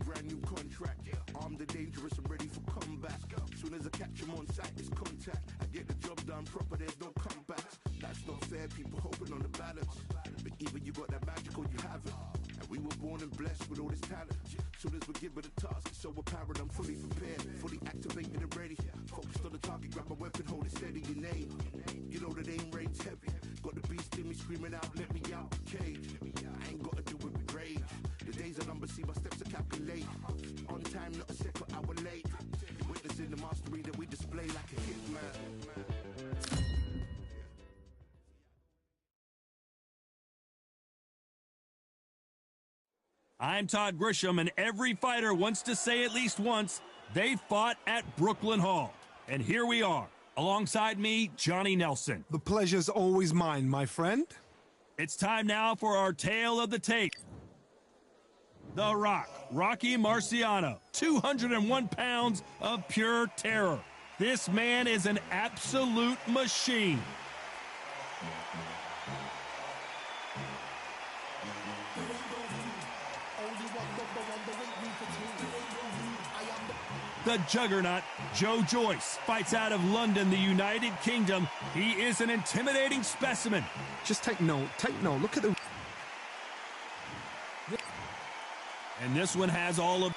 brand new contract. Armed and dangerous and ready for combat. Soon as I catch him on sight, it's contact. I get the job done proper, there's no comebacks. That's not fair, people hoping on the balance. But either you got that magic or you haven't. And we were born and blessed with all this talent. Soon as we're given a task, it's so apparent I'm fully prepared, fully activated and ready. Focused on the target, grab my weapon, hold it steady, your name. You know that aim rain's heavy. Got the beast in me screaming out, let me out the cage. I ain't gotta do it with rage. The days are numbered, see my steps are calculated. On time, not a second hour late. You're witnessing the mastery that we display like a hitman. I'm Todd Grisham, and every fighter wants to say at least once they fought at Brooklyn Hall. And here we are. Alongside me, Johnny Nelson. The pleasure's always mine, my friend. It's time now for our tale of the tape. The Rock, Rocky Marciano, 201 pounds of pure terror. This man is an absolute machine. The juggernaut, Joe Joyce, fights out of London, the United Kingdom. He is an intimidating specimen. Just take note, look at the... And this one has all of...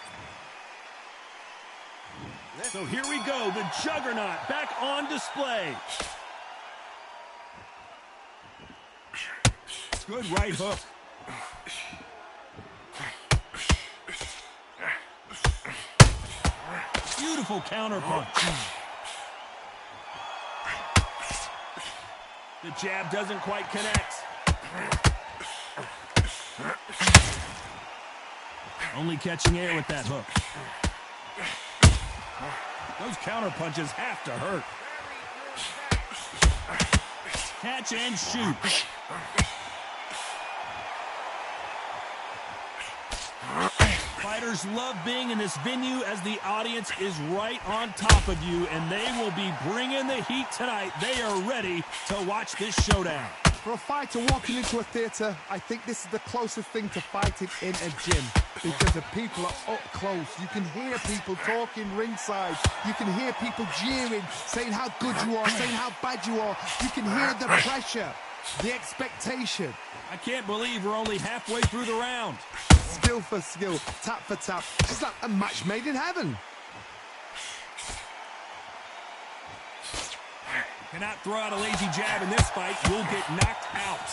So here we go, the juggernaut back on display. Good right hook. Beautiful counter punch. The jab doesn't quite connect. Only catching air with that hook. Those counter punches have to hurt. Catch and shoot. Fighters love being in this venue as the audience is right on top of you, and they will be bringing the heat tonight. They are ready to watch this showdown. For a fighter walking into a theater, I think this is the closest thing to fighting in a gym, because the people are up close. You can hear people talking ringside. You can hear people jeering, saying how good you are, saying how bad you are. You can hear the pressure, the expectation. I can't believe we're only halfway through the round. Skill for skill, tap for tap. It's like a match made in heaven. Cannot throw out a lazy jab in this fight. You'll get knocked out.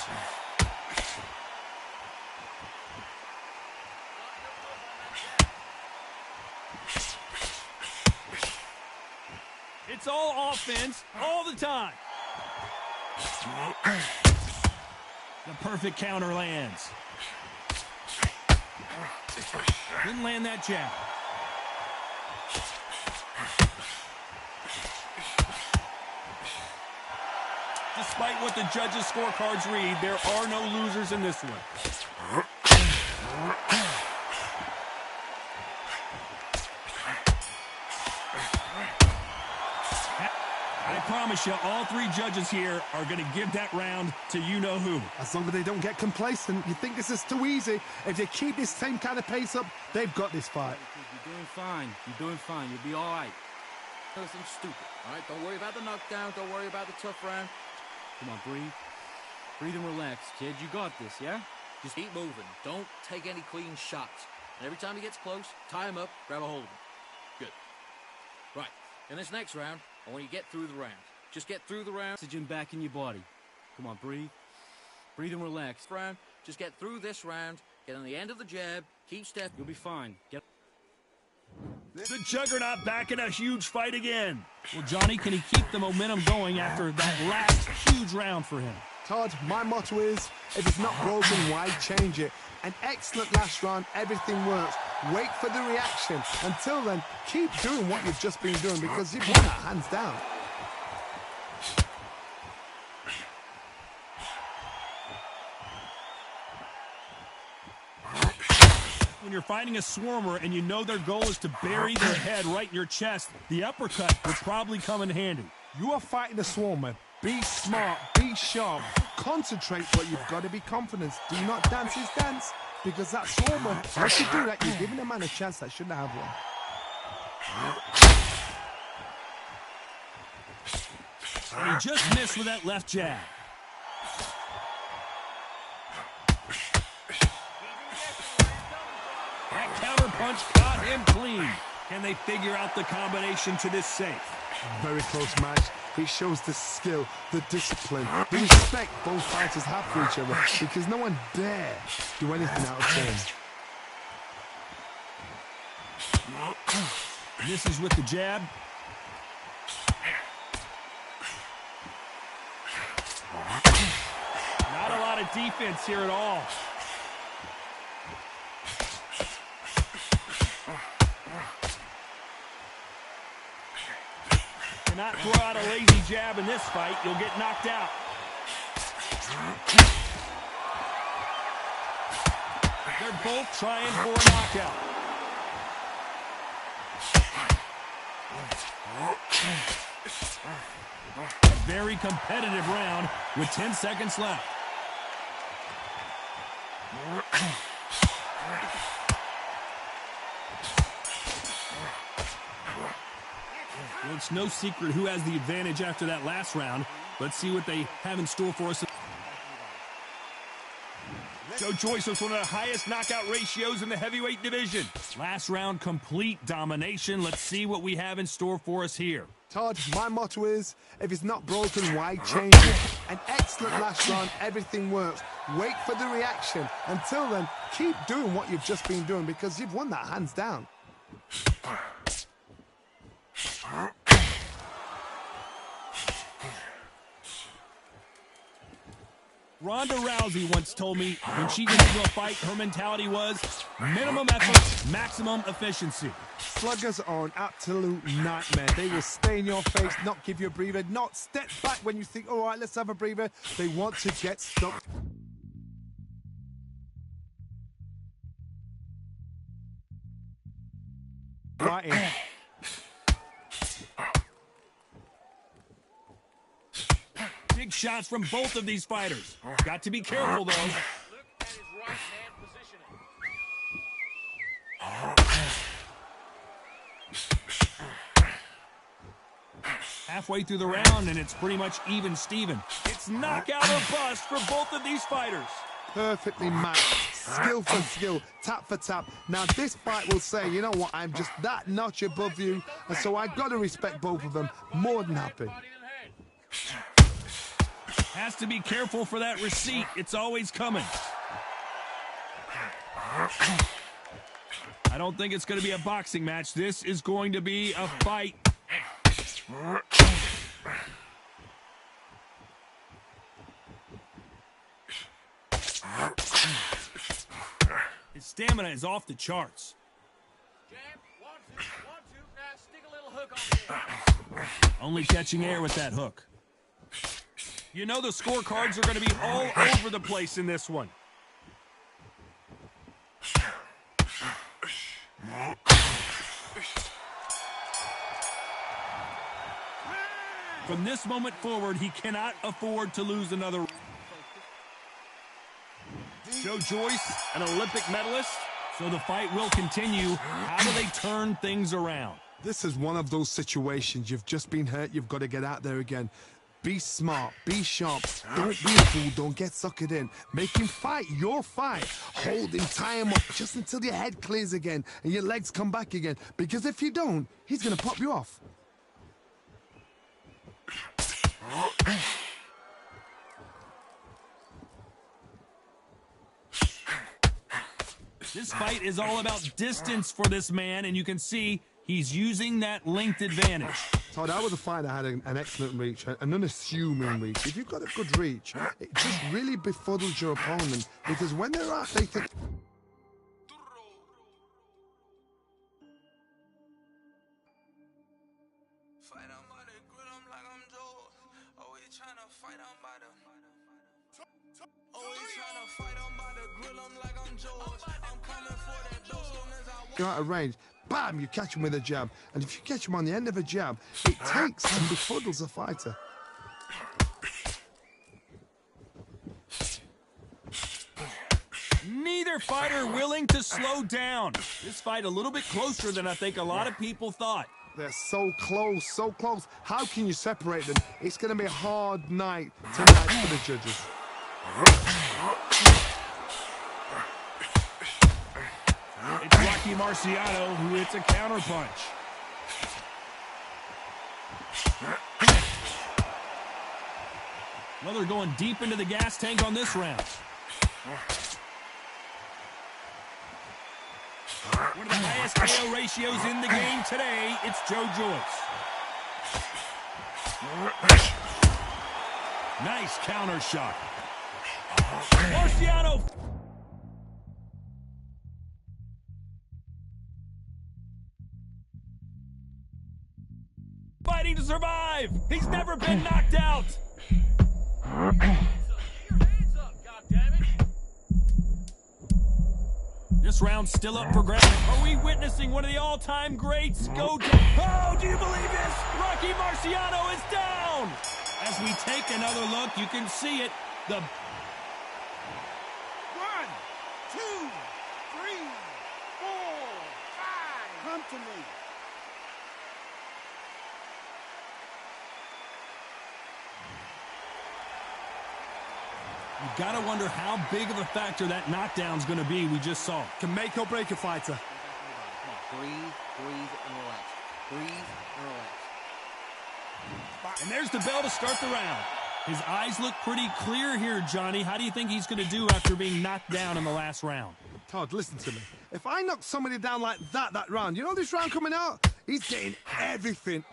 It's all offense all the time. The perfect counter lands. Didn't land that jab. Despite what the judges' scorecards read, there are no losers in this one. I promise you, all three judges here are going to give that round to you-know-who. As long as they don't get complacent, you think this is too easy. If they keep this same kind of pace up, they've got this fight. You're doing fine. You're doing fine. You'll be all right. Nothing stupid, all right? Don't worry about the knockdown. Don't worry about the tough round. Come on, breathe. Breathe and relax, kid. You got this, yeah? Just keep moving. Don't take any clean shots. And every time he gets close, tie him up, grab a hold of him. Good. Right. In this next round, I want you to get through the round. Just get through the round. Oxygen back in your body. Come on, breathe. Breathe and relax. Round. Just get through this round. Get on the end of the jab. Keep step. You'll be fine. Get. The juggernaut back in a huge fight again. Well, Johnny, can he keep the momentum going after that last huge round for him? Todd, my motto is, if it's not broken, why change it? An excellent last round, everything works. Wait for the reaction. Until then, keep doing what you've just been doing, because you've won it hands down. When you're fighting a swarmer and you know their goal is to bury their head right in your chest, the uppercut would probably come in handy. You are fighting a swarmer. Be smart, be sharp, concentrate, but you've got to be confident. Do not dance his dance. because that's almost, once you do that, you're giving a man a chance that shouldn't have one. And he just missed with that left jab. That counter punch caught him clean. Can they figure out the combination to this safe? Very close match. It shows the skill, the discipline, the respect both fighters have for each other, because no one dare do anything out of turn. Misses with the jab. Not a lot of defense here at all. Cannot throw out a lazy jab in this fight. You'll get knocked out. They're both trying for a knockout. A very competitive round with 10 seconds left. Well, it's no secret who has the advantage after that last round. Let's see what they have in store for us. Joe Joyce was one of the highest knockout ratios in the heavyweight division. Last round, complete domination. Let's see what we have in store for us here. Todd, my motto is, if it's not broken, why change it? An excellent last round, everything works. Wait for the reaction. Until then, keep doing what you've just been doing, because you've won that hands down. Ronda Rousey once told me when she got into a fight, her mentality was minimum effort, maximum efficiency. Sluggers are an absolute nightmare. They will stay in your face, not give you a breather, not step back when you think, all right, let's have a breather. They want to get stuck. Right in. Big shots from both of these fighters. Got to be careful, though. Look at his right hand positioning. Halfway through the round, and it's pretty much even Steven. It's knockout or bust for both of these fighters. Perfectly matched, skill for skill, tap for tap. Now this fight will say, you know what, I'm just that notch above you, and so I've got to respect both of them. More than happy. Has to be careful for that receipt. It's always coming. I don't think it's going to be a boxing match. This is going to be a fight. His stamina is off the charts. Jab, 1, 2, 1, 2. Now stick a little hook on there. Only catching air with that hook. You know the scorecards are going to be all over the place in this one. From this moment forward, he cannot afford to lose another. Joe Joyce, an Olympic medalist, so the fight will continue. How do they turn things around? This is one of those situations. You've just been hurt. You've got to get out there again. Be smart, be sharp, don't be a fool, don't get suckered in. Make him fight your fight. Hold him, tie him up just until your head clears again and your legs come back again. Because if you don't, he's going to pop you off. This fight is all about distance for this man, and you can see he's using that length advantage. Todd, I was a fighter that had an excellent reach, an unassuming reach. If you've got a good reach, it just really befuddles your opponent, because when they're out, they think... You're out of range, bam, you catch him with a jab. And if you catch him on the end of a jab, it takes and befuddles a fighter. Neither neither fighter willing to slow down. This fight a little bit closer than I think a lot of people thought. They're so close, so close. How can you separate them? It's going to be a hard night tonight for the judges. It's Rocky Marciano who hits a counterpunch. Well, they're going deep into the gas tank on this round. One of the highest KO ratios in the game today, it's Joe Joyce. Nice counter shot. Marciano. Fighting to survive. He's never been knocked out. This round's still up for grabs. Are we witnessing one of the all-time greats go down? Oh, do you believe this? Rocky Marciano is down! As we take another look, you can see it. The 1, 2, 3, 4, 5. Come to me. You gotta wonder how big of a factor that knockdown's gonna be we just saw. Can make or break a fighter. Come on, breathe, and relax. Breathe and relax. And there's the bell to start the round. His eyes look pretty clear here, Johnny. How do you think he's gonna do after being knocked down in the last round? Todd, listen to me. If I knock somebody down like that round, you know this round coming out? He's getting everything,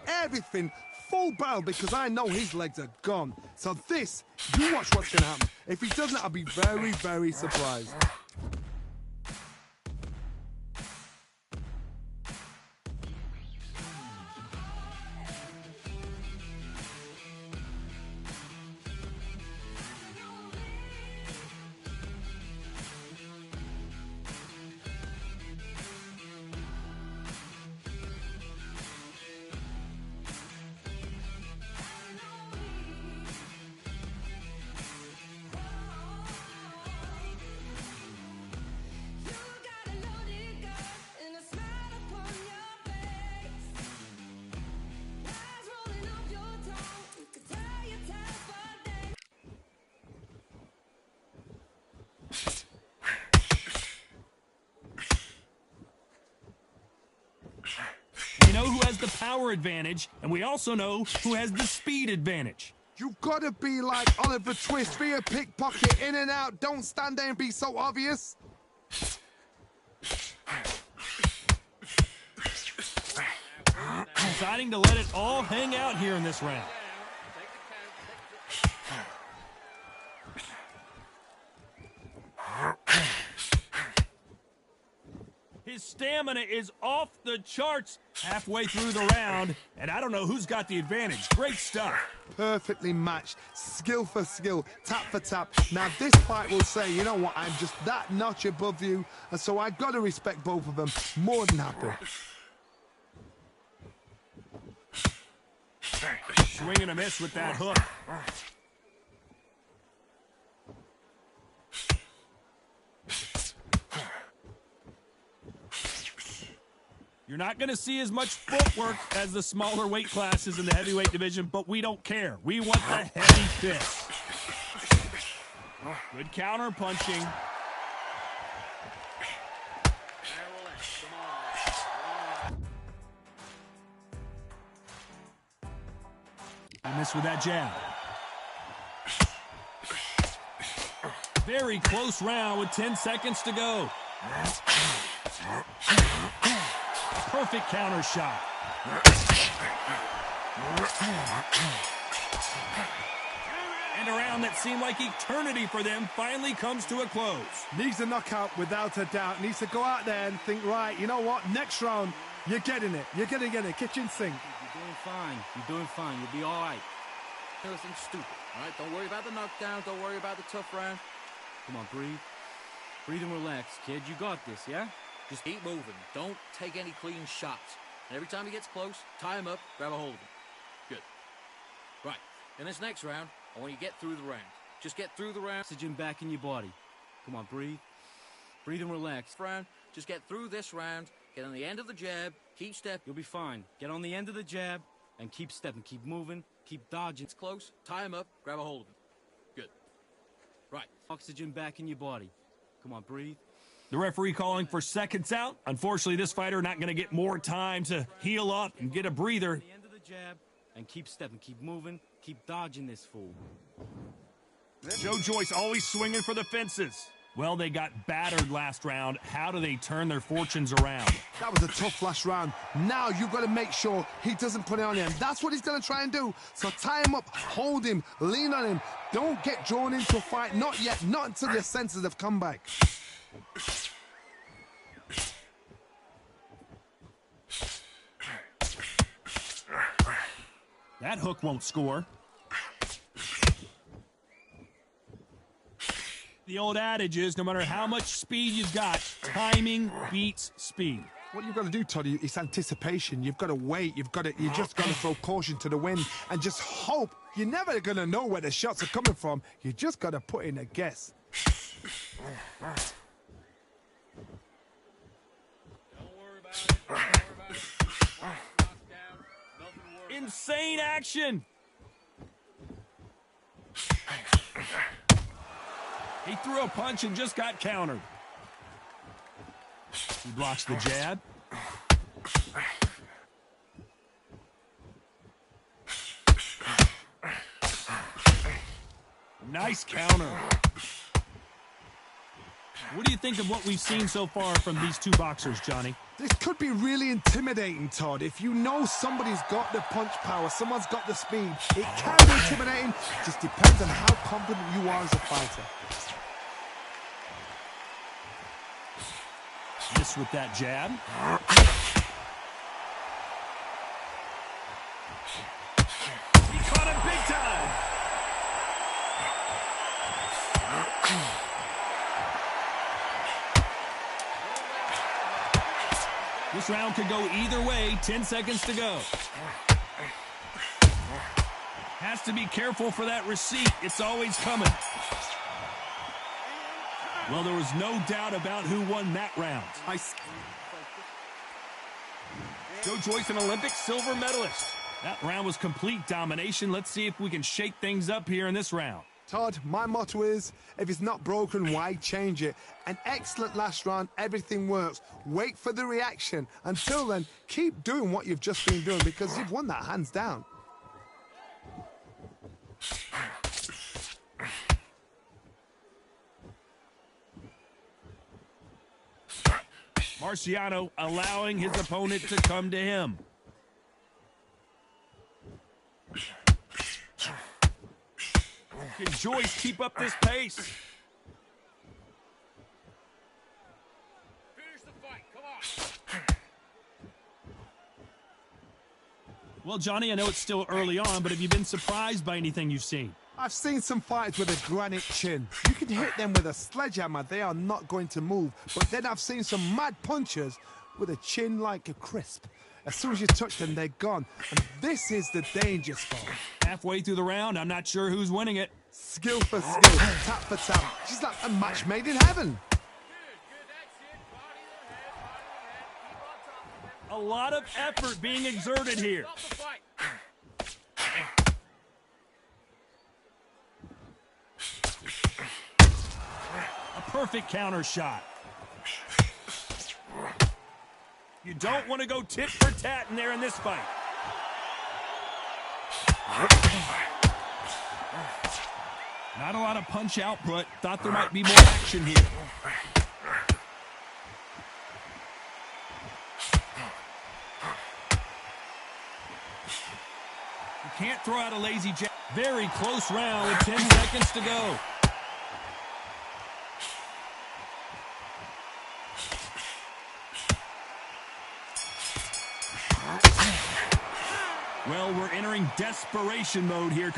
full barrel, because I know his legs are gone. So this, you watch what's going to happen. If he doesn't, I'll be very, very surprised. We know who has the power advantage, and we also know who has the speed advantage. You've got to be like Oliver Twist, be a pickpocket, in and out. Don't stand there and be so obvious. Deciding to let it all hang out here in this round. His stamina is off the charts halfway through the round, and I don't know who's got the advantage. Great stuff. Perfectly matched, skill for skill, tap for tap. Now this fight will say, you know what, I'm just that notch above you, and so I've got to respect both of them. More than happy. Swing and a miss with that hook. You're not going to see as much footwork as the smaller weight classes in the heavyweight division, but we don't care. We want the heavy fist. Good counter punching. He missed with that jab. Very close round with 10 seconds to go. Perfect counter shot. And a round that seemed like eternity for them finally comes to a close. Needs a knockout without a doubt. Needs to go out there and think, right, you know what, next round, you're getting it. You're going to get it. Kitchen sink. You're doing fine. You're doing fine. You'll be all right. Nothing stupid, all right? Don't worry about the knockdown. Don't worry about the tough round. Come on, breathe. Breathe and relax, kid. You got this, yeah? Just keep moving. Don't take any clean shots. And every time he gets close, tie him up, grab a hold of him. Good. Right. In this next round, I want you to get through the round. Just get through the round. Oxygen back in your body. Come on, breathe. Breathe and relax. Round, just get through this round, get on the end of the jab, keep stepping. You'll be fine. Get on the end of the jab and keep stepping, keep moving, keep dodging. It's close, tie him up, grab a hold of him. Good. Right, oxygen back in your body. Come on, breathe. The referee calling for seconds out. Unfortunately, this fighter not going to get more time to heal up and get a breather. The end of the jab and keep stepping, keep moving, keep dodging this fool. Joe Joyce always swinging for the fences. Well, they got battered last round. How do they turn their fortunes around? That was a tough last round. Now you've got to make sure he doesn't put it on him. That's what he's going to try and do. So tie him up, hold him, lean on him. Don't get drawn into a fight. Not yet. Not until your senses have come back. That hook won't score. The old adage is, no matter how much speed you've got, timing beats speed. What you've got to do, Toddy, is anticipation. You've got to wait. You just got to throw caution to the wind and just hope. You're never going to know where the shots are coming from. You just got to put in a guess. Insane action. He threw a punch and just got countered. He blocks the jab. Nice counter. What do you think of what we've seen so far from these two boxers, Johnny? This could be really intimidating, Todd. If you know somebody's got the punch power, someone's got the speed, it can be intimidating. Just depends on how confident you are as a fighter. Miss with that jab. He caught him big time. This round could go either way. 10 seconds to go. Has to be careful for that receipt. It's always coming. Well, there was no doubt about who won that round. Joe Joyce, an Olympic silver medalist. That round was complete domination. Let's see if we can shake things up here in this round. Todd, my motto is, if it's not broken, why change it? An excellent last round, everything works. Wait for the reaction. Until then, keep doing what you've just been doing because you've won that hands down. Marciano allowing his opponent to come to him. Can Joyce keep up this pace? Finish the fight, come on. Well, Johnny, I know it's still early on, but have you been surprised by anything you've seen? I've seen some fighters with a granite chin. You can hit them with a sledgehammer, they are not going to move. But then I've seen some mad punchers with a chin like a crisp. As soon as you touch them, they're gone. And this is the danger spot. Halfway through the round, I'm not sure who's winning it. Skill for skill, tap for tap. She's like a match made in heaven. A lot of effort being exerted here. A perfect counter shot. You don't want to go tit for tat in there in this fight. Not a lot of punch output. Thought there might be more action here. You can't throw out a lazy jab. Very close round with 10 seconds to go. Well, we're entering desperation mode here.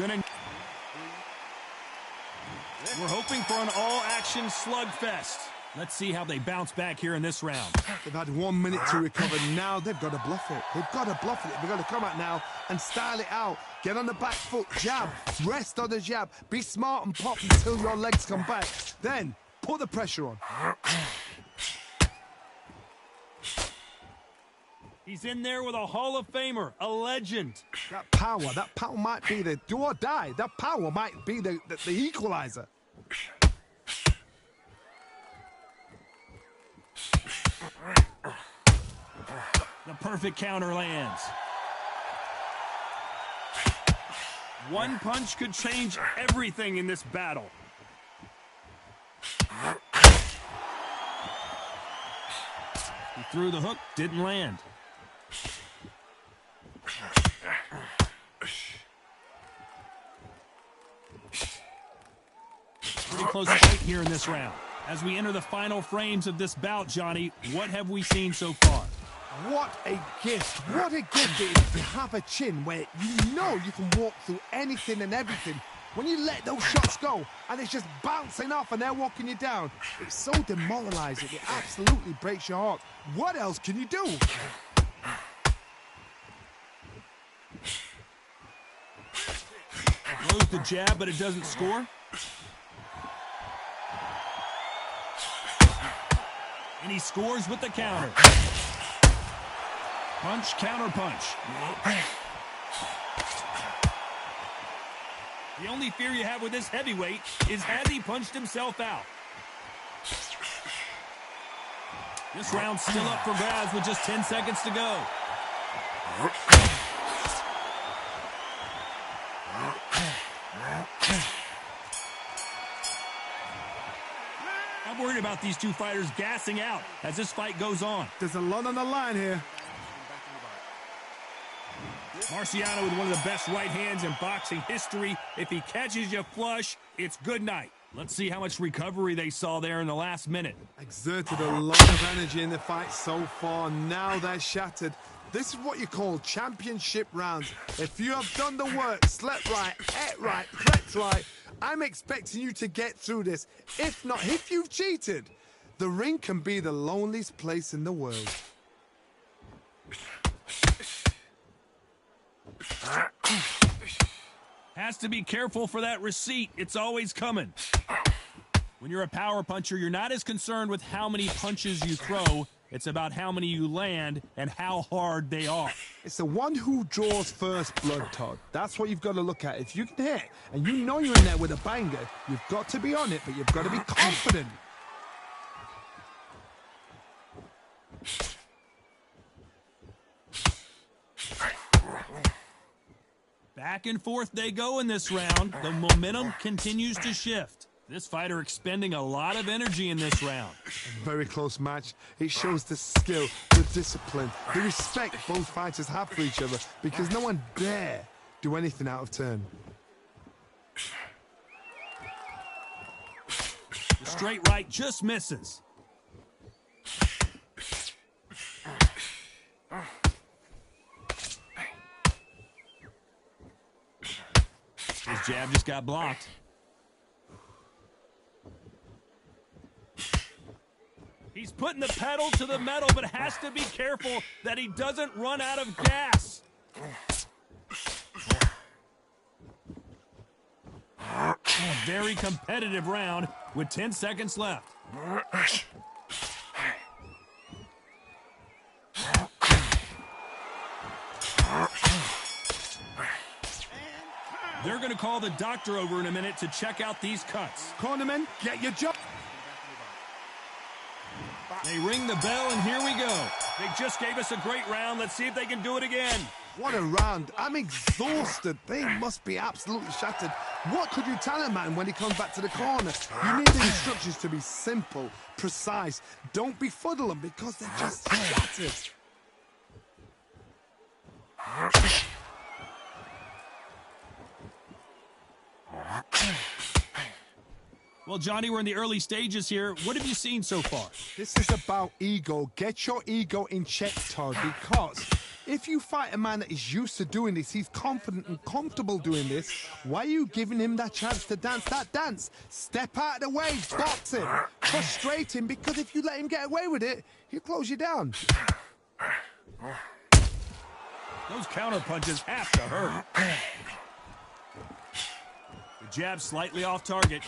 We're hoping for an all-action slugfest. Let's see how they bounce back here in this round. They've had 1 minute to recover. Now they've got to bluff it. They've got to bluff it. They've got to come out now and style it out. Get on the back foot, jab, rest on the jab. Be smart and pop until your legs come back. Then Put the pressure on. He's in there with a Hall of Famer, a legend. That power might be the do or die. That power might be the equalizer. The perfect counter lands. One punch could change everything in this battle. He threw the hook, didn't land. Pretty close fight here in this round. As we enter the final frames of this bout, Johnny, what have we seen so far? What a gift. What a gift it is to have a chin where you know you can walk through anything and everything. When you let those shots go and it's just bouncing off and they're walking you down, it's so demoralizing. It absolutely breaks your heart. What else can you do? Throws the jab, but it doesn't score. And he scores with the counter. Punch, counter punch. The only fear you have with this heavyweight is has he punched himself out? This round's still up for grabs with just 10 seconds to go. I'm worried about these two fighters gassing out as this fight goes on. There's a lot on the line here. Marciano with one of the best right hands in boxing history. If he catches you flush, it's good night. Let's see how much recovery they saw there in the last minute. Exerted a lot of energy in the fight so far. Now they're shattered. This is what you call championship rounds. If you have done the work, slept right, ate right, prepped right, I'm expecting you to get through this. If not, if you've cheated, the ring can be the loneliest place in the world. Has to be careful for that receipt. It's always coming. When you're a power puncher, you're not as concerned with how many punches you throw. It's about how many you land and how hard they are. It's the one who draws first blood, Todd. That's what you've got to look at. If you can hit and you know you're in there with a banger, you've got to be on it, but you've got to be confident. Back and forth they go in this round. The momentum continues to shift. This fighter expending a lot of energy in this round. A very close match. It shows the skill, the discipline, the respect both fighters have for each other because no one dare do anything out of turn. The straight right just misses. His jab just got blocked. He's putting the pedal to the metal, but has to be careful that he doesn't run out of gas. A very competitive round with 10 seconds left. They're going to call the doctor over in a minute to check out these cuts. Cornermen, get your job. They ring the bell, and here we go. They just gave us a great round. Let's see if they can do it again. What a round. I'm exhausted. They must be absolutely shattered. What could you tell a man when he comes back to the corner? You need the instructions to be simple, precise. Don't befuddle them because they're just shattered. Well, Johnny, we're in the early stages here. What have you seen so far? This is about ego. Get your ego in check, Todd, because if you fight a man that is used to doing this, he's confident and comfortable doing this, why are you giving him that chance to dance that dance? Step out of the way, box him, frustrate him, because if you let him get away with it, he'll close you down. Those counter punches have to hurt. The jab slightly off target.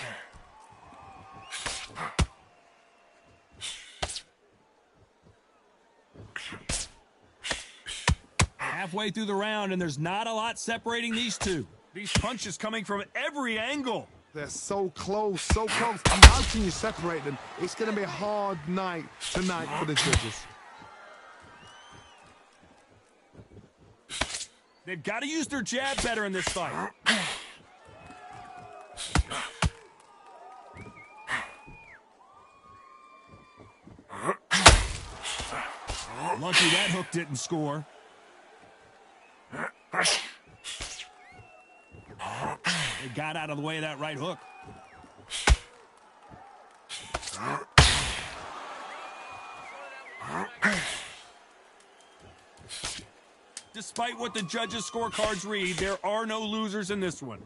Halfway through the round, and there's not a lot separating these two. These punches coming from every angle. They're so close, so close. How can you separate them? It's going to be a hard night tonight for the judges. They've got to use their jab better in this fight. Lucky that hook didn't score. They got out of the way of that right hook. Despite what the judges' scorecards read, there are no losers in this one.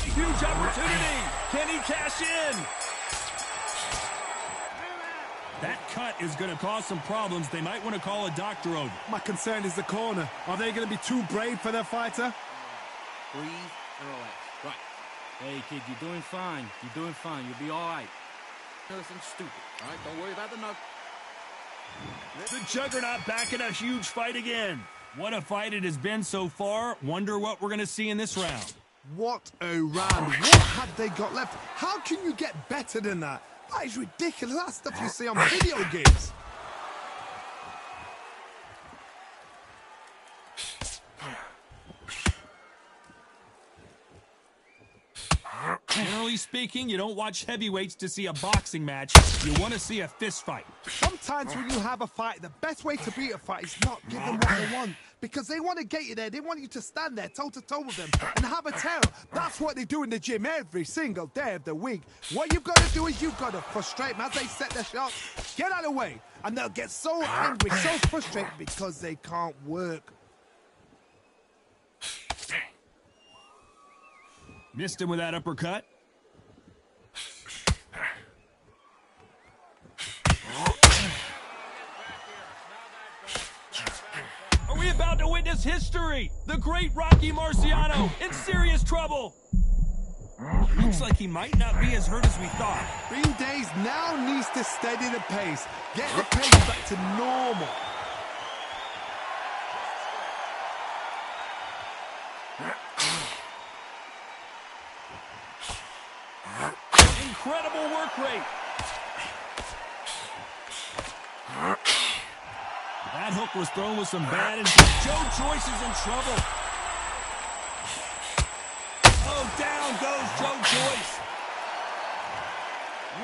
Huge opportunity. Can he cash in? That cut is going to cause some problems. They might want to call a doctor over. My concern is the corner. Are they going to be too brave for their fighter? Breathe and relax. Right. Hey, kid, you're doing fine. You're doing fine. You'll be all right. Nothing stupid, all right? Don't worry about the knock. The Juggernaut back in a huge fight again. What a fight it has been so far. Wonder what we're going to see in this round. What a round. What had they got left? How can you get better than that? That is ridiculous. That's stuff you see on video games. Generally speaking, you don't watch heavyweights to see a boxing match. You want to see a fist fight. Sometimes when you have a fight, the best way to beat a fight is not give them what they want. Because they want to get you there. They want you to stand there toe-to-toe with them and have a terror. That's what they do in the gym every single day of the week. What you've got to do is you've got to frustrate them as they set their shots. Get out of the way. And they'll get so angry, so frustrated because they can't work. Missed him with that uppercut. Are we about to witness history? The great Rocky Marciano in serious trouble. Looks like he might not be as hurt as we thought. Green Days now needs to steady the pace. Get the pace back to normal. Incredible work rate. That hook was thrown with some bad intent. Joe Joyce is in trouble. Oh, down goes Joe Joyce.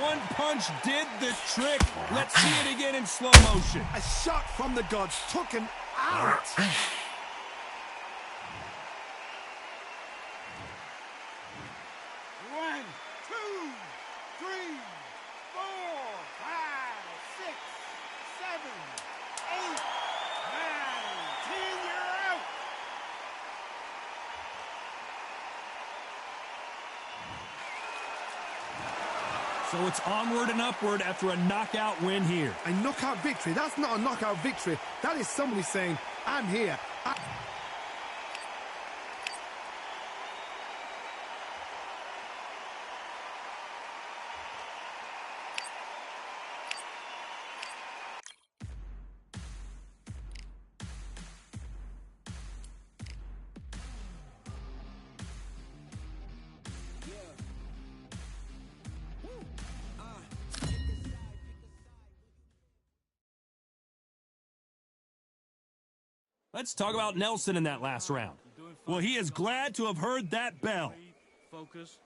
One punch did the trick. Let's see it again in slow motion. A shot from the gods took him out. 1, 2, 3, 4, 5, 6, 7, 8, 9, 10, you're out. So it's onward and upward after a knockout win here. A knockout victory. That's not a knockout victory. That is somebody saying, I'm here. Let's talk about Nelson in that last round. Well, he is glad to have heard that bell. Focus.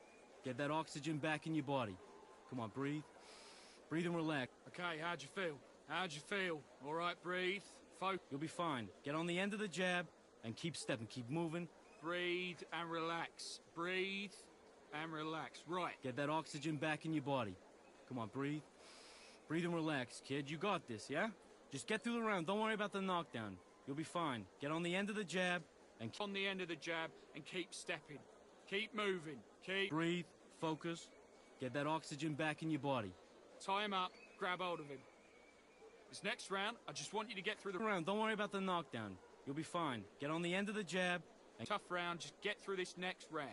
Get that oxygen back in your body. Come on, breathe. Breathe and relax. Okay, how'd you feel? How'd you feel? All right, breathe. Focus. You'll be fine. Get on the end of the jab and keep stepping. Keep moving. Breathe and relax. Breathe and relax. Right. Get that oxygen back in your body. Come on, breathe. Breathe and relax, kid. You got this, yeah? Just get through the round. Don't worry about the knockdown. You'll be fine. Get on the end of the jab and On the end of the jab and keep stepping. Keep moving. Keep. breathe, focus. Get that oxygen back in your body. Tie him up. Grab hold of him. This next round, I just want you to get through the Round. Don't worry about the knockdown. You'll be fine. Get on the end of the jab and tough round. Just get through this next round.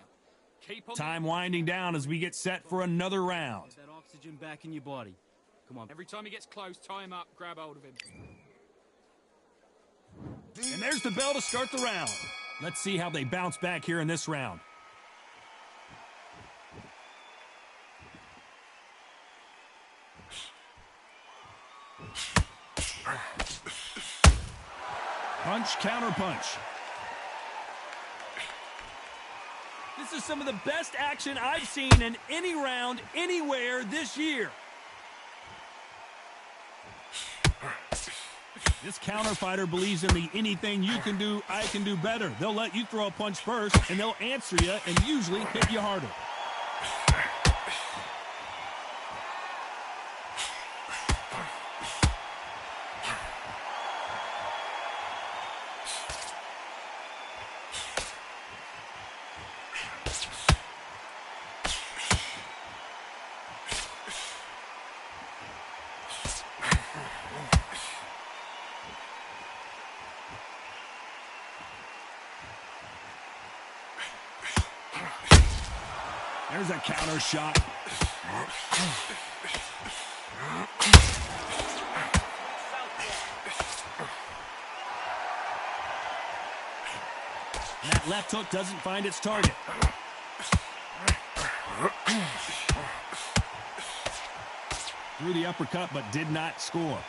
Keep on. Time winding down as we get set for another round. get that oxygen back in your body. Come on. Every time he gets close, tie him up. Grab hold of him. And there's the bell to start the round. Let's see how they bounce back here in this round. Punch, counter punch. This is some of the best action I've seen in any round, anywhere this year. This counter fighter believes in the anything you can do, I can do better. They'll let you throw a punch first, and they'll answer you and usually hit you harder. There's a counter shot. And that left hook doesn't find its target. Threw the uppercut but did not score.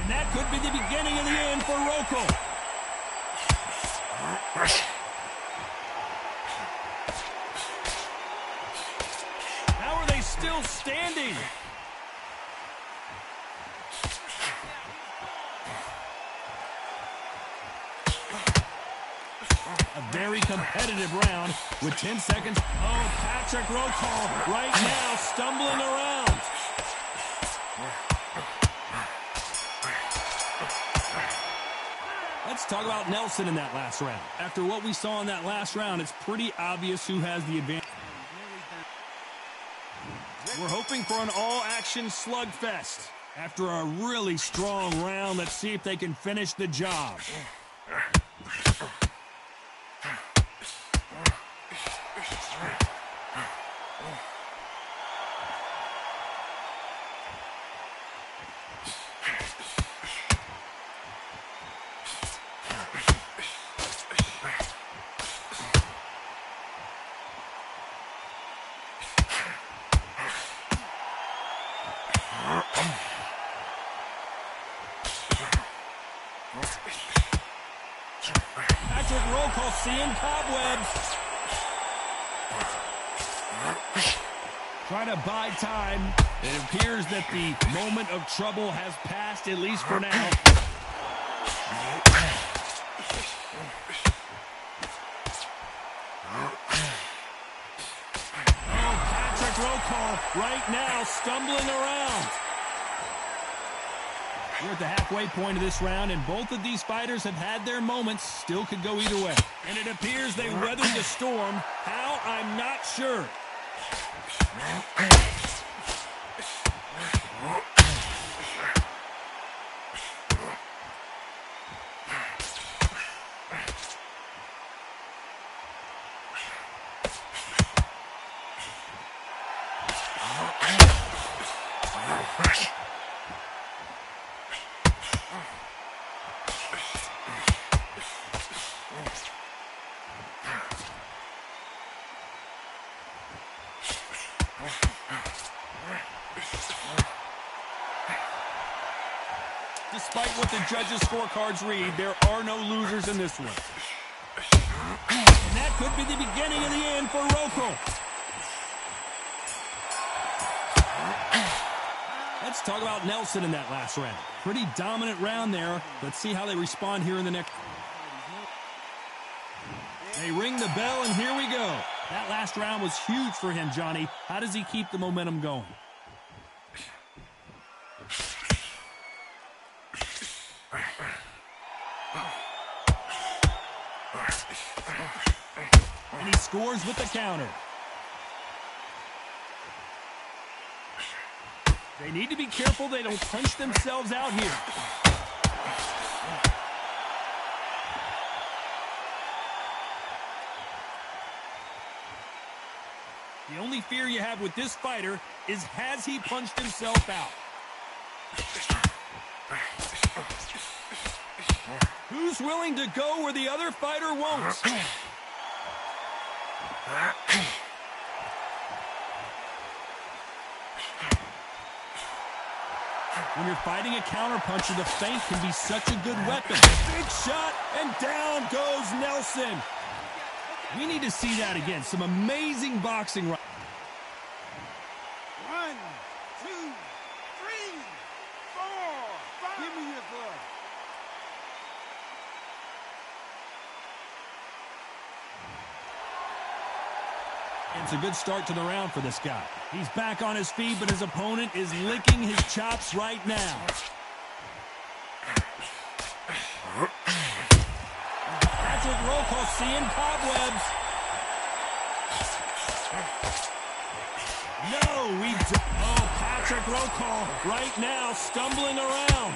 And that could be the beginning of the end for Rokel. Still standing. A very competitive round with 10 seconds. Oh, Patrick Rokel right now stumbling around. Let's talk about Nelson in that last round. After what we saw in that last round, it's pretty obvious who has the advantage. We're hoping for an all-action slugfest. After a really strong round, let's see if they can finish the job. Patrick Rokel seeing cobwebs. Trying to buy time. It appears that the moment of trouble has passed, at least for now. Oh, Patrick Rokel right now stumbling around. We're at the halfway point of this round, and both of these fighters have had their moments. Still could go either way. And it appears they weathered the storm. How? I'm not sure. Despite what the judges' scorecards read, there are no losers in this one. And that could be the beginning of the end for Rokel. Let's talk about Nelson in that last round. Pretty dominant round there. Let's see how they respond here in the next. They ring the bell, and here we go. That last round was huge for him, Johnny. How does he keep the momentum going? And he scores with the counter. They need to be careful they don't punch themselves out here. The only fear you have with this fighter is, has he punched himself out? Who's willing to go where the other fighter won't? When you're fighting a counterpuncher, the feint can be such a good weapon. Big shot, and down goes Nelson. We need to see that again. Some amazing boxing. 1, 2, 3, 4, 5. Give me your glove. It's a good start to the round for this guy. He's back on his feet, but his opponent is licking his chops right now. Patrick Roca seeing cobwebs. Oh, Patrick Roca right now stumbling around.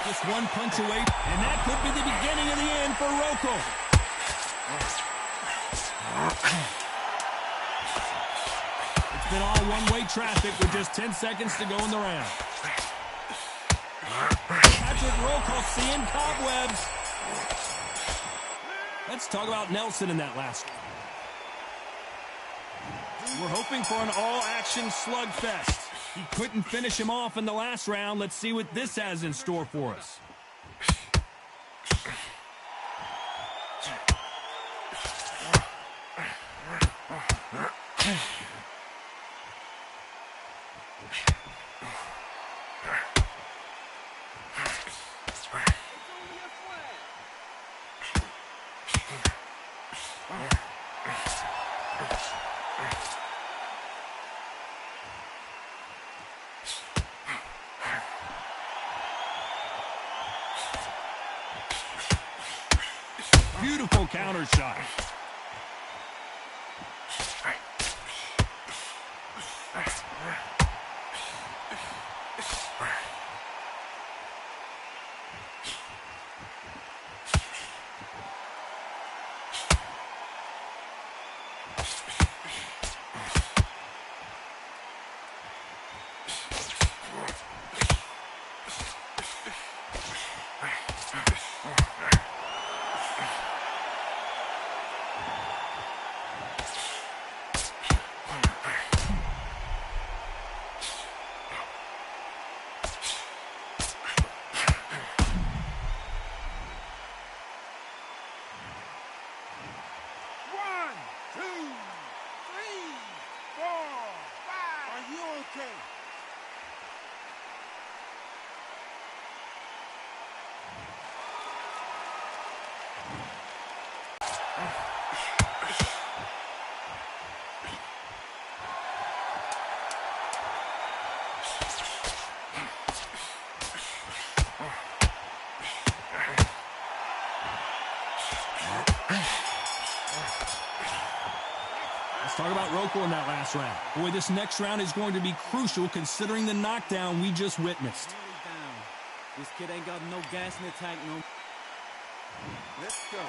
Just one punch away, and that could be the beginning of the end for Roca. It's been all one-way traffic with just 10 seconds to go in the round. Patrick Roca seeing cobwebs. Let's talk about Nelson in that last one. We're hoping for an all-action slugfest. He couldn't finish him off in the last round. Let's see what this has in store for us. Beautiful counter shot. Let's talk about Roca in that last round. Boy, this next round is going to be crucial considering the knockdown we just witnessed. This kid ain't got no gas in the tank, no. Let's go.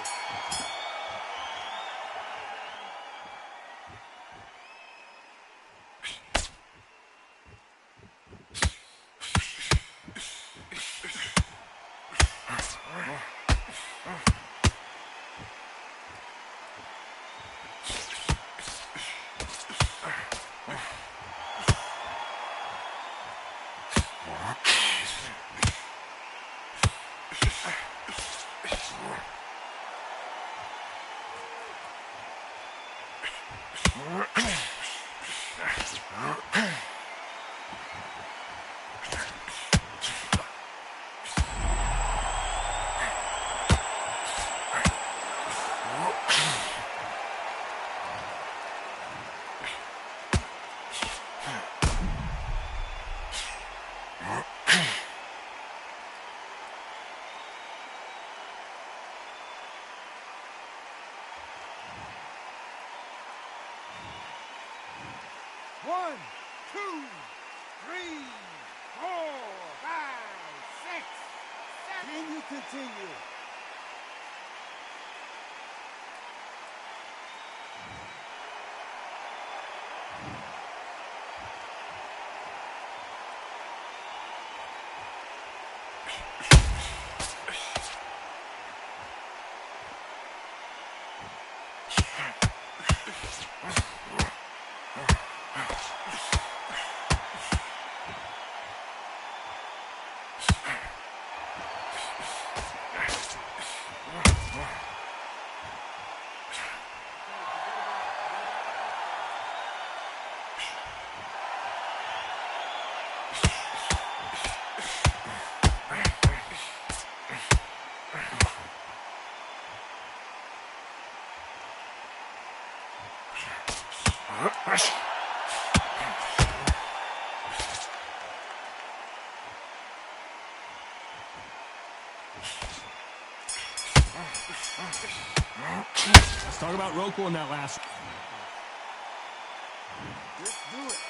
One, two, three, 4, 5, 6, 7. Can you continue? Let's talk about Roku in that last. Let's do it.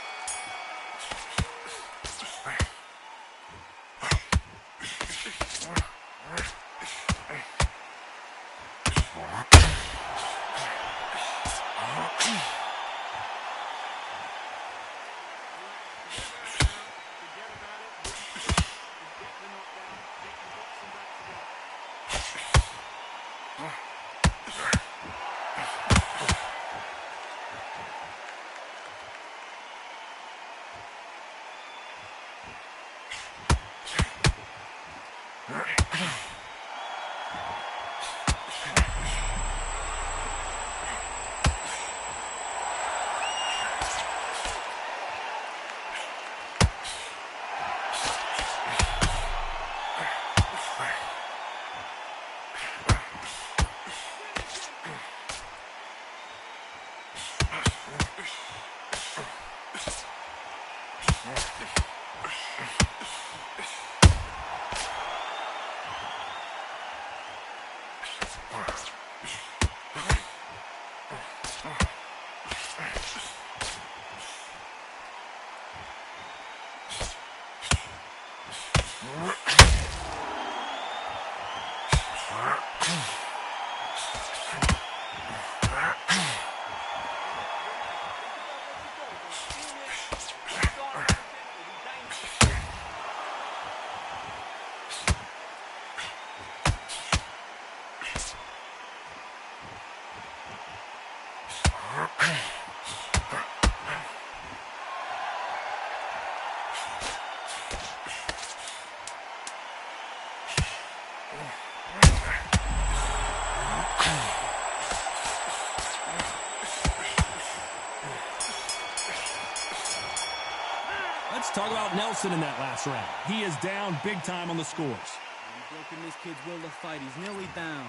Let's talk about Nelson in that last round. He is down big time on the scores. You've broken this kid's will to fight. He's nearly down.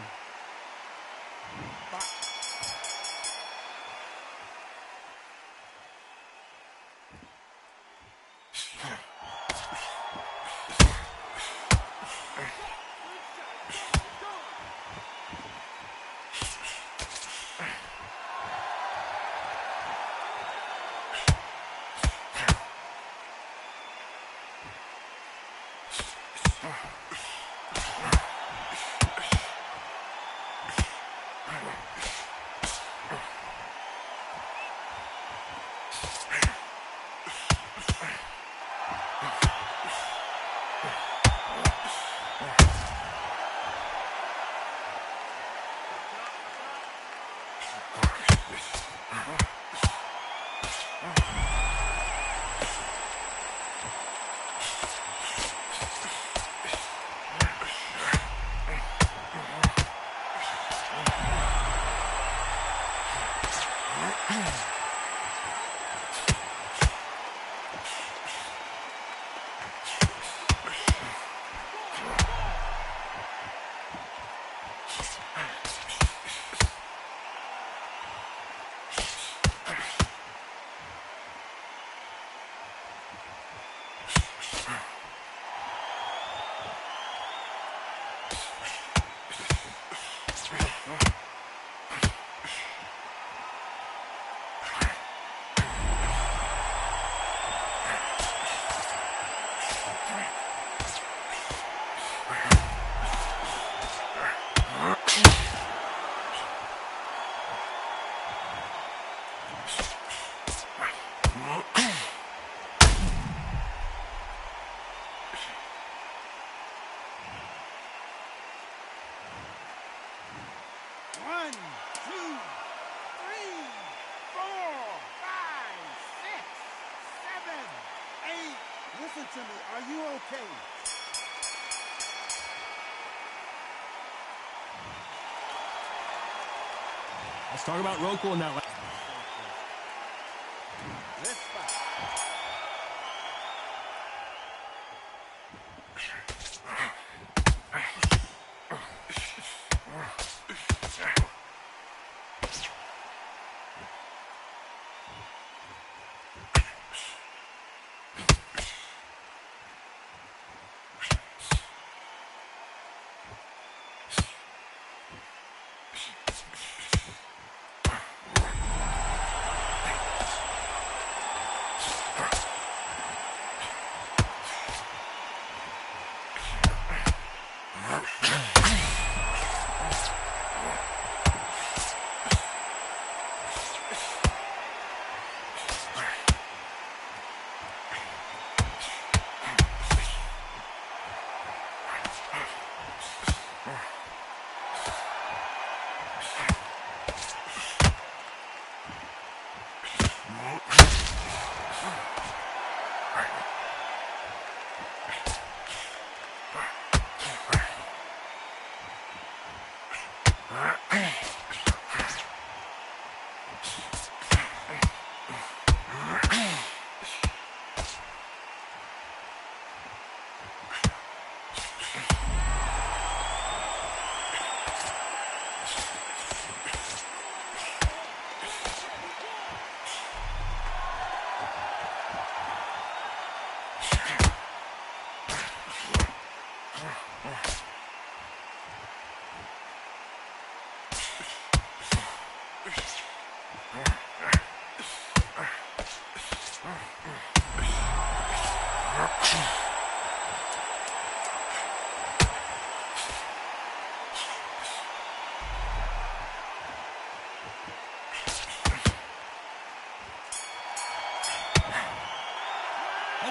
One, two, three, four, five, six, seven, eight. Listen to me. Are you okay? Let's talk about Roku in that last. Let's fight.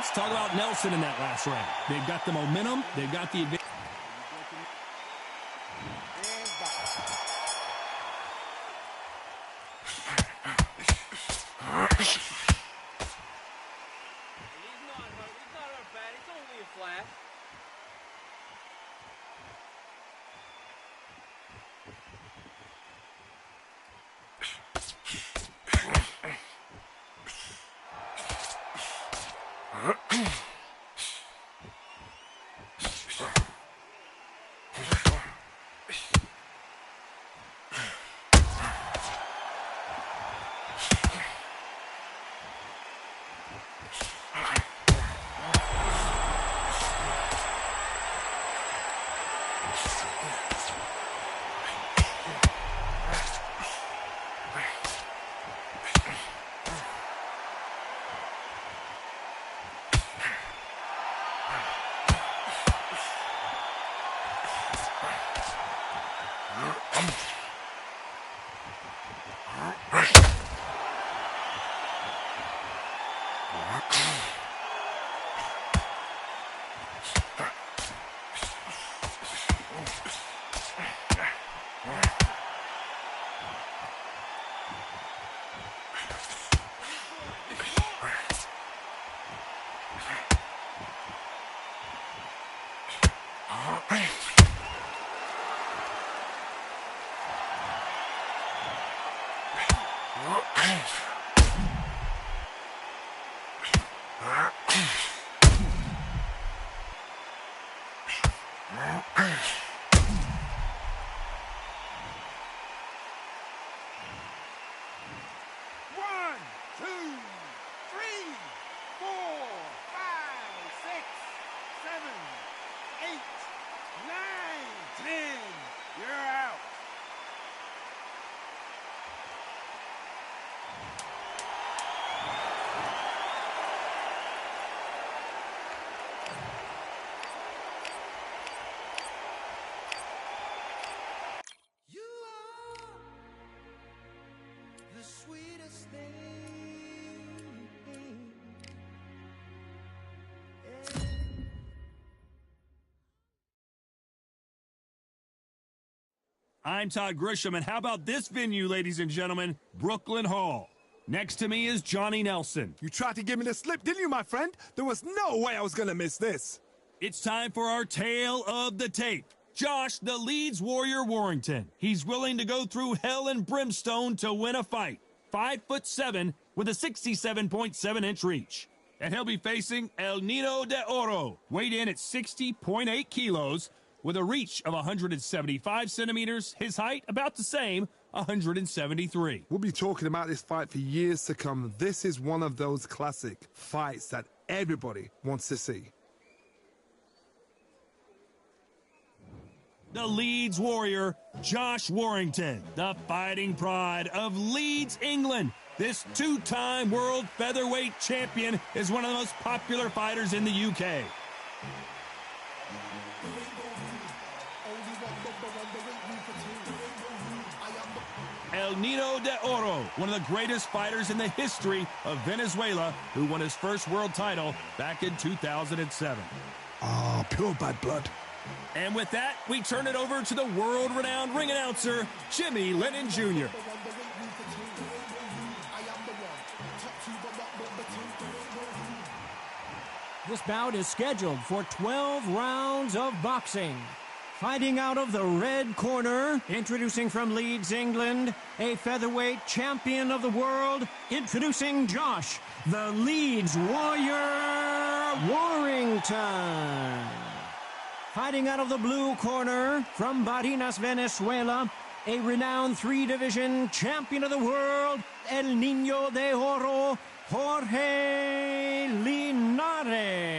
Let's talk about Nelson in that last round. They've got the momentum. They've got the advantage. I'm Todd Grisham, and how about this venue, ladies and gentlemen? Brooklyn Hall. Next to me is Johnny Nelson. You tried to give me the slip, didn't you, my friend? There was no way I was going to miss this. It's time for our tale of the tape. Josh, the Leeds Warrior Warrington. He's willing to go through hell and brimstone to win a fight. 5'7" with a 67.7-inch reach. And he'll be facing El Nino de Oro, weighed in at 60.8 kilos, with a reach of 175 centimeters, his height about the same, 173. We'll be talking about this fight for years to come. This is one of those classic fights that everybody wants to see. The Leeds Warrior, Josh Warrington, the fighting pride of Leeds, England. This two-time world featherweight champion is one of the most popular fighters in the UK. El Nino de Oro, one of the greatest fighters in the history of Venezuela, who won his first world title back in 2007. Ah, pure bad blood. And with that, we turn it over to the world-renowned ring announcer, Jimmy Lennon Jr. This bout is scheduled for 12 rounds of boxing. Fighting out of the red corner, introducing from Leeds, England, a featherweight champion of the world, introducing Josh, the Leeds Warrior Warrington. Fighting out of the blue corner, from Barinas, Venezuela, a renowned three-division champion of the world, El Niño de Oro, Jorge Linares.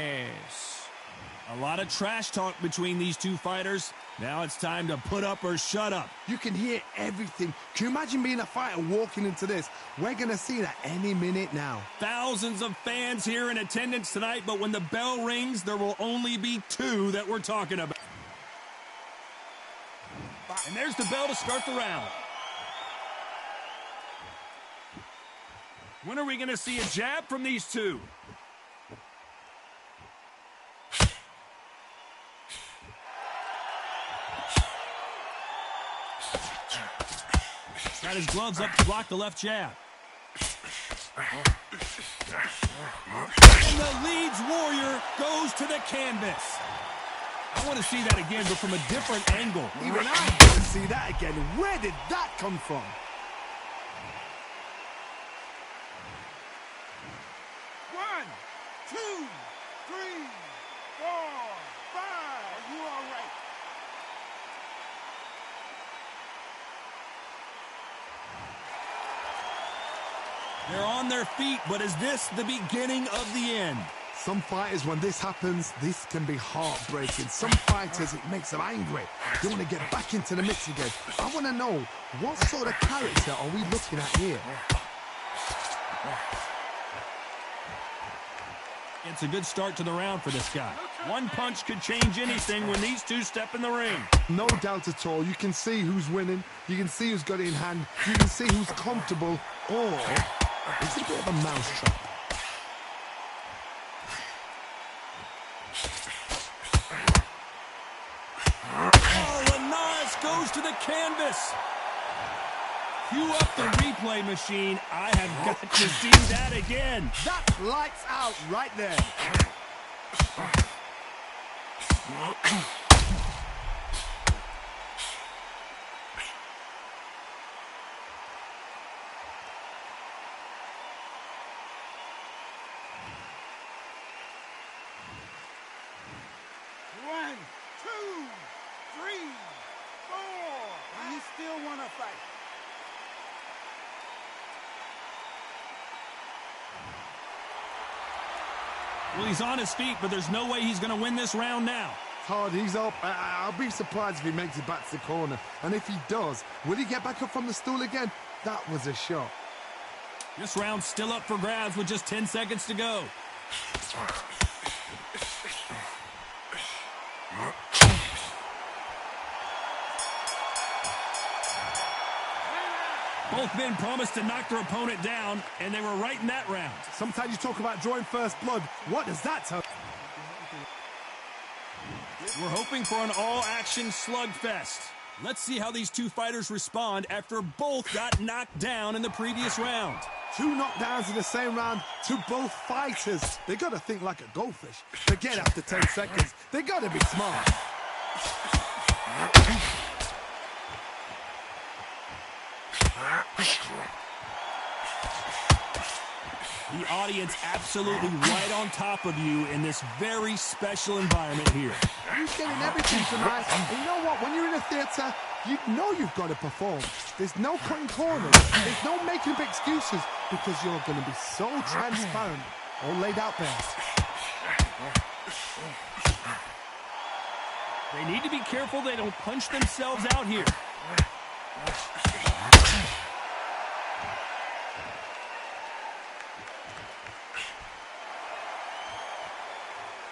A lot of trash talk between these two fighters. Now it's time to put up or shut up. You can hear everything. Can you imagine being a fighter walking into this? We're going to see that any minute now. Thousands of fans here in attendance tonight, but when the bell rings, there will only be two that we're talking about. And there's the bell to start the round. When are we going to see a jab from these two? Got his gloves up to block the left jab. And the Leeds Warrior goes to the canvas. I want to see that again, but from a different angle. Even I want to see that again. Where did that come from? One, two, three, four, five. Are you all right? They're on their feet, but is this the beginning of the end? Some fighters, when this happens, this can be heartbreaking. Some fighters, it makes them angry. They want to get back into the mix again. I want to know, what sort of character are we looking at here? It's a good start to the round for this guy. One punch could change anything when these two step in the ring. No doubt at all. You can see who's winning. You can see who's got it in hand. You can see who's comfortable. Or it's a bit of a mousetrap. Oh, Linares goes to the canvas. Cue up the replay machine. I have got to see that again. That's lights out right there. One, two, three, four. And you still want to fight? Well, he's on his feet, but there's no way he's going to win this round now. Hard, he's up. I'll be surprised if he makes it back to the corner. And if he does, will he get back up from the stool again? That was a shot. This round's still up for grabs with just 10 seconds to go. Both men promised to knock their opponent down, and they were right in that round. Sometimes you talk about drawing first blood. What does that tell? We're hoping for an all-action slugfest. Let's see how these two fighters respond after both got knocked down in the previous round. Two knockdowns in the same round to both fighters. They got to think like a goldfish. Forget after 10 seconds. They got to be smart. The audience absolutely right on top of you in this very special environment here. You're getting everything tonight. And you know what? When you're in a theatre, you know you've got to perform. There's no cutting corners. There's no making up excuses because you're going to be so transparent. All laid out there. They need to be careful they don't punch themselves out here.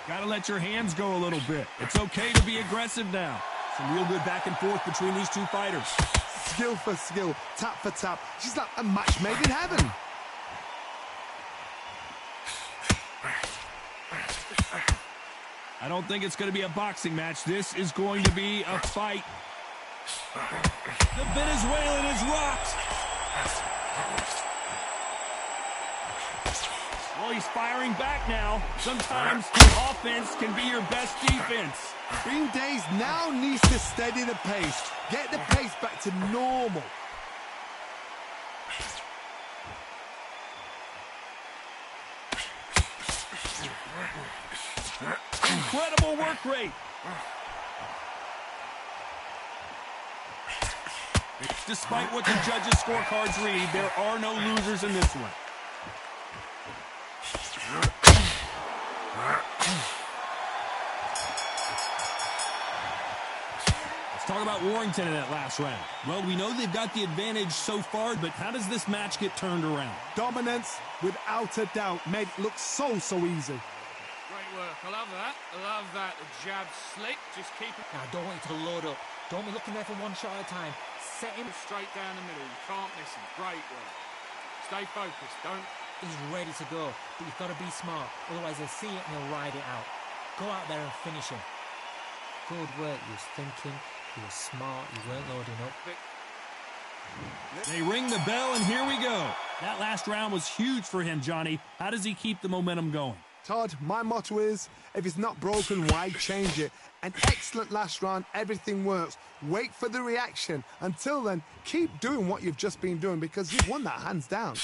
Gotta let your hands go a little bit. It's okay to be aggressive now. Some real good back and forth between these two fighters. Skill for skill, tap for tap. She's like a match made in heaven. I don't think it's going to be a boxing match. This is going to be a fight. The Venezuelan is rocked. Well, he's firing back now. Sometimes offense can be your best defense. Being dazed now needs to steady the pace. Get the pace back to normal. Incredible work rate. Despite what the judges' scorecards read, there are no losers in this one. Let's talk about Warrington in that last round. Well, we know they've got the advantage so far, but how does this match get turned around? Dominance, without a doubt, made it look so easy. Great work. I love that. I love that. The jab slick. Just keep it. Now, I don't want you to load up. Don't be looking there for one shot at a time. Set him. Straight down the middle. You can't miss him. Great work. Stay focused. Don't. He's ready to go, but you've got to be smart. Otherwise, he'll see it and he'll ride it out. Go out there and finish him. Good work. You was thinking. You were smart. You weren't loading up. They ring the bell, and here we go. That last round was huge for him, Johnny. How does he keep the momentum going? Todd, my motto is, if it's not broken, why change it? An excellent last round, everything works. Wait for the reaction. Until then, keep doing what you've just been doing because you've won that hands down.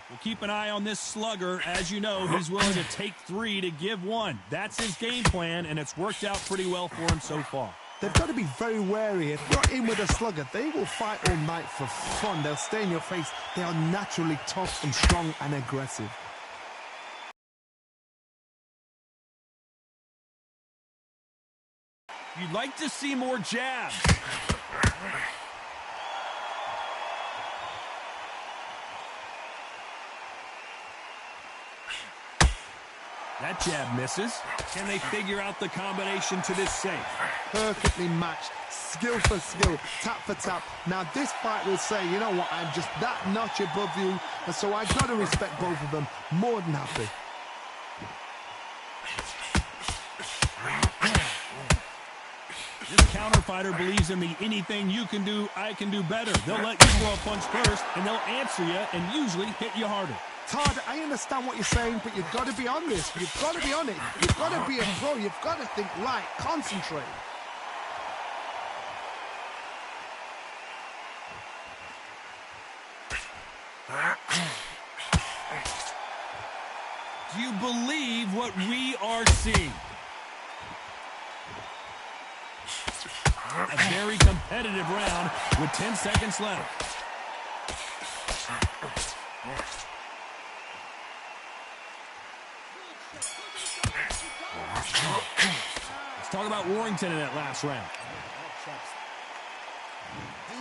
We'll keep an eye on this slugger. As you know, he's willing to take 3 to give 1. That's his game plan, and it's worked out pretty well for him so far. They've got to be very wary. If you're in with a slugger, they will fight all night for fun. They'll stay in your face. They are naturally tough and strong and aggressive. You'd like to see more jabs. That jab misses. Can they figure out the combination to this safe? Perfectly matched. Skill for skill. Tap for tap. Now this fight will say, you know what, I'm just that notch above you. And so I've got to respect both of them. More than happy. This counter fighter believes in the anything you can do, I can do better. They'll let you throw a punch first, and they'll answer you and usually hit you harder. Todd, I understand what you're saying, but you've got to be on this. You've got to be on it. You've got to be a pro. You've got to think right. Concentrate. Do you believe what we are seeing? A very competitive round with 10 seconds left. Let's talk about Warrington in that last round.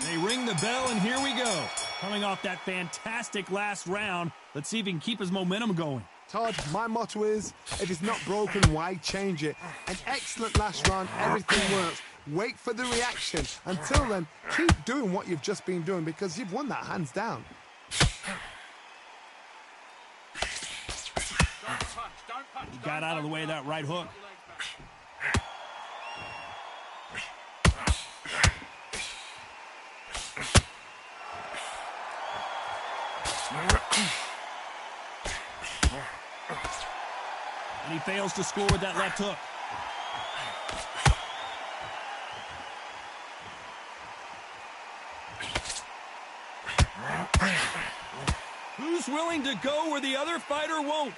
They ring the bell, and here we go. Coming off that fantastic last round, let's see if he can keep his momentum going. Todd, my motto is, if it's not broken, why change it? An excellent last round, everything works. Wait for the reaction. Until then, keep doing what you've just been doing because you've won that hands down. He got out of the way of that right hook. And he fails to score with that left hook. Who's willing to go where the other fighter won't?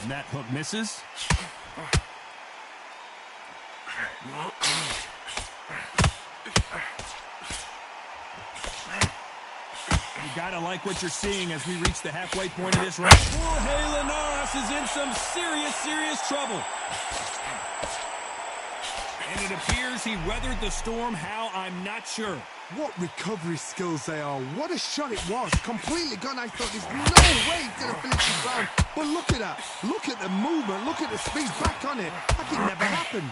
And that hook misses. You gotta like what you're seeing as we reach the halfway point of this round. Jorge Linares is in some serious trouble. And it appears he weathered the storm. How, I'm not sure. What recovery skills they are. What a shot it was. Completely gone. I thought there's no way he's going to finish the round. But look at that. Look at the movement. Look at the speed. Back on it. Like it never happened.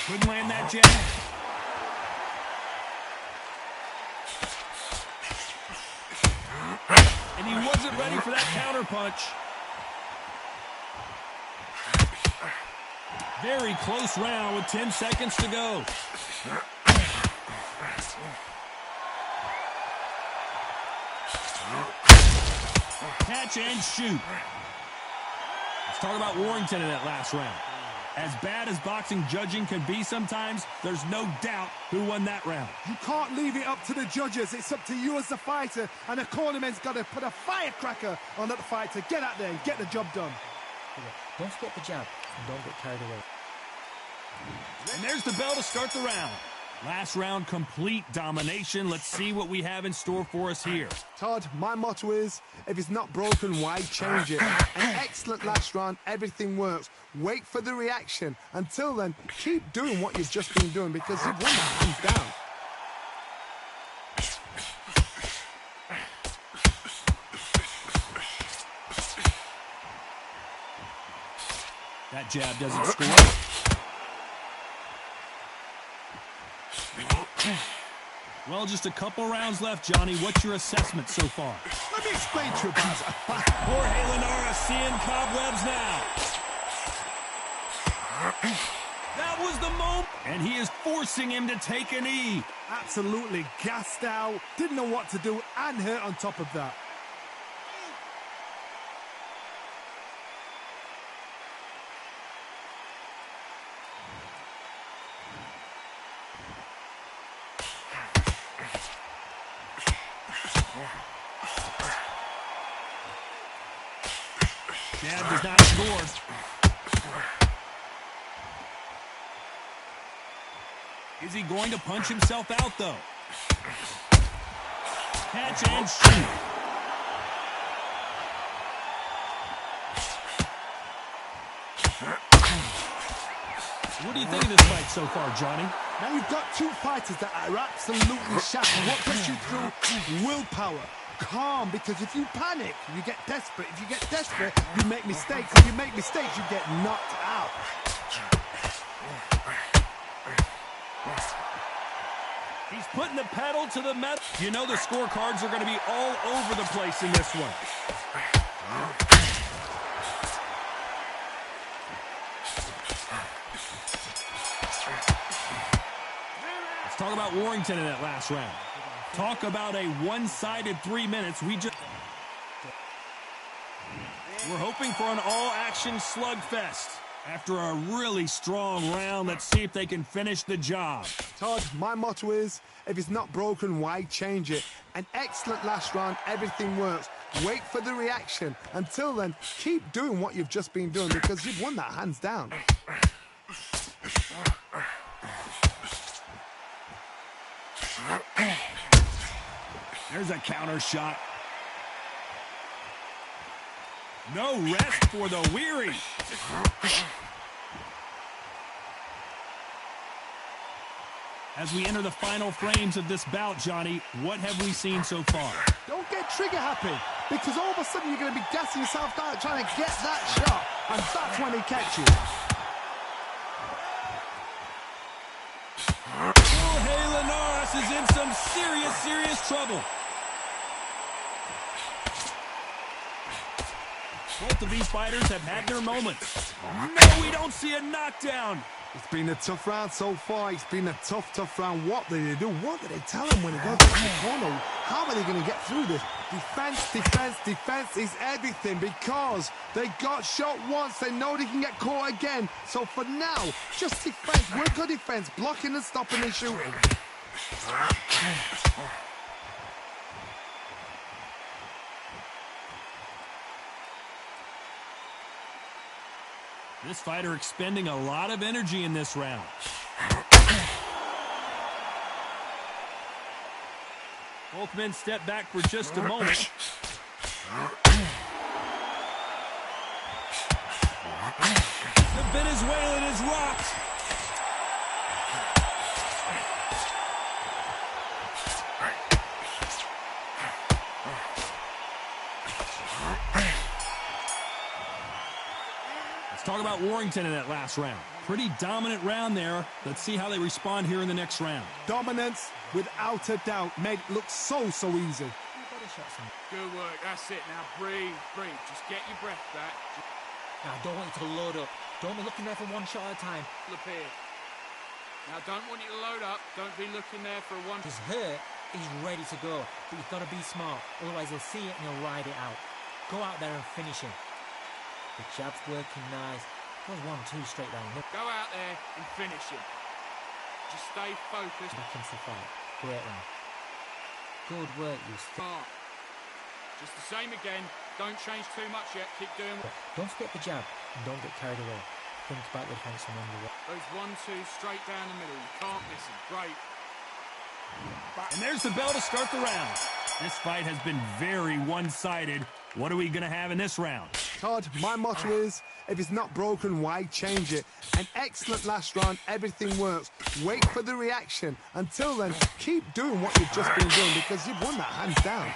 Couldn't land that jab. And he wasn't ready for that counter punch. Very close round with 10 seconds to go. Catch and shoot. Let's talk about Warrington in that last round. As bad as boxing judging can be sometimes, there's no doubt who won that round. You can't leave it up to the judges. It's up to you as the fighter, and the cornerman's got to put a firecracker on that fight to get out there and get the job done. Don't forget the jab, and don't get carried away. And there's the bell to start the round. Last round, complete domination. Let's see what we have in store for us here. Todd, my motto is, if it's not broken, why change it? An excellent last round, everything works. Wait for the reaction. Until then, keep doing what you've just been doing because you've won that hands down. That jab doesn't score. Well, just a couple rounds left, Johnny. What's your assessment so far? Let me explain to you about it. Jorge Linares seeing cobwebs now. That was the moment. And he is forcing him to take a knee. Absolutely gassed out, didn't know what to do, and hurt on top of that. Jab does not score. Is he going to punch himself out, though? Catch and shoot. What do you think of this fight so far, Johnny? Now you've got two fighters that are absolutely sharp. What gets you through? Willpower. Calm, because if you panic, you get desperate. If you get desperate, you make mistakes. If you make mistakes, you get knocked out. He's putting the pedal to the metal. You know the scorecards are going to be all over the place in this one. Let's talk about Warrington in that last round. Talk about a one-sided 3 minutes. We're hoping for an all-action slugfest. After a really strong round, let's see if they can finish the job. Todd, my motto is, if it's not broken, why change it? An excellent last round, everything works. Wait for the reaction. Until then, keep doing what you've just been doing because you've won that hands down. There's a counter shot. No rest for the weary. As we enter the final frames of this bout, Johnny, what have we seen so far? Don't get trigger happy, because all of a sudden you're going to be gassing yourself out trying to get that shot, and that's when he catches you. Jorge Linares is in some serious trouble. Both of these fighters have had their moments. No, we don't see a knockdown. It's been a tough round so far. It's been a tough round. What do they do? What do they tell him when he goes to the corner? How are they going to get through this? Defense is everything because they got shot once. They know they can get caught again. So for now, just defense. Work on defense. Blocking and stopping and shooting. This fighter expending a lot of energy in this round. Both men step back for just a moment. The Venezuelan is rocked. Let's talk about Warrington in that last round. Pretty dominant round there. Let's see how they respond here in the next round. Dominance, without a doubt, made it look so easy. Good work. That's it. Now breathe. Just get your breath back. Now, I don't want you to load up. Don't be looking there for one shot at a time. Look here. Now, don't want you to load up. Don't be looking there for a one. He's hurt. He's ready to go. But you've got to be smart. Otherwise, he'll see it and he'll ride it out. Go out there and finish him. The jab's working nice. Goes 1-2 straight down. Go out there and finish him. Just stay focused. Back into the fight. Great round. Good work, you Smart. Just the same again. Don't change too much yet. Keep doing what. Don't forget the jab and don't get carried away. Think about the defense on the way. Those 1-2 straight down the middle. You can't miss them. Great. And there's the bell to start the round. This fight has been very one-sided. What are we going to have in this round? Todd, my motto is, if it's not broken, why change it? An excellent last round, everything works. Wait for the reaction. Until then, keep doing what you've just been doing because you've won that hands down.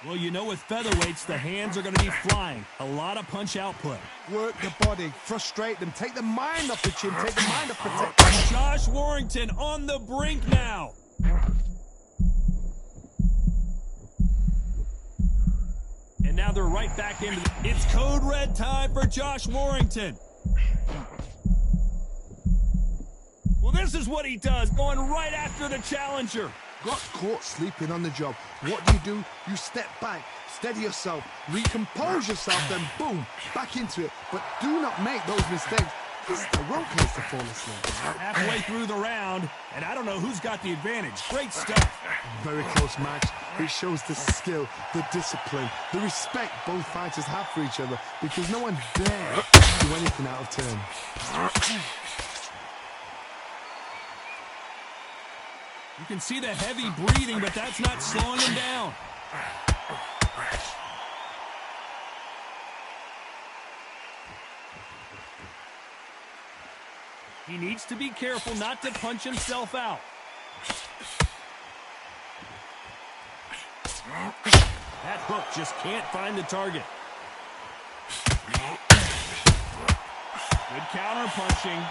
Well, you know, with featherweights, the hands are going to be flying. A lot of punch output. Work the body, frustrate them, take the mind off the chin, take the mind off protection. Josh Warrington on the brink now. And now they're right back into it. It's code red time for Josh Warrington. Well, this is what he does, going right after the challenger. Got caught sleeping on the job. What do? You step back, steady yourself, recompose yourself, then boom, back into it. But do not make those mistakes. This is the wrong place to fall asleep. Halfway through the round, and I don't know who's got the advantage. Great stuff. Very close match. It shows the skill, the discipline, the respect both fighters have for each other because no one dare do anything out of turn. You can see the heavy breathing, but that's not slowing him down. He needs to be careful not to punch himself out. That hook just can't find the target. Good counter punching.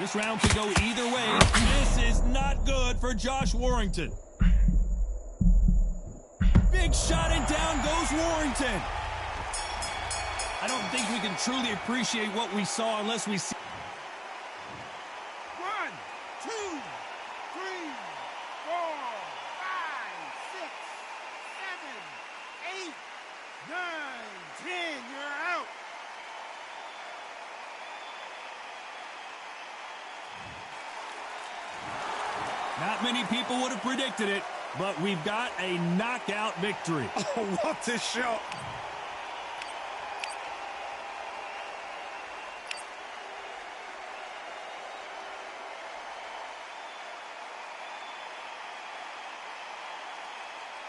This round could go either way. This is not good for Josh Warrington. Big shot and down goes Warrington. I don't think we can truly appreciate what we saw unless we see. 1, 2, 3, 4, 5, 6, 7, 8, 9, 10. You're out. Not many people would have predicted it, but we've got a knockout victory. Oh, what a shot.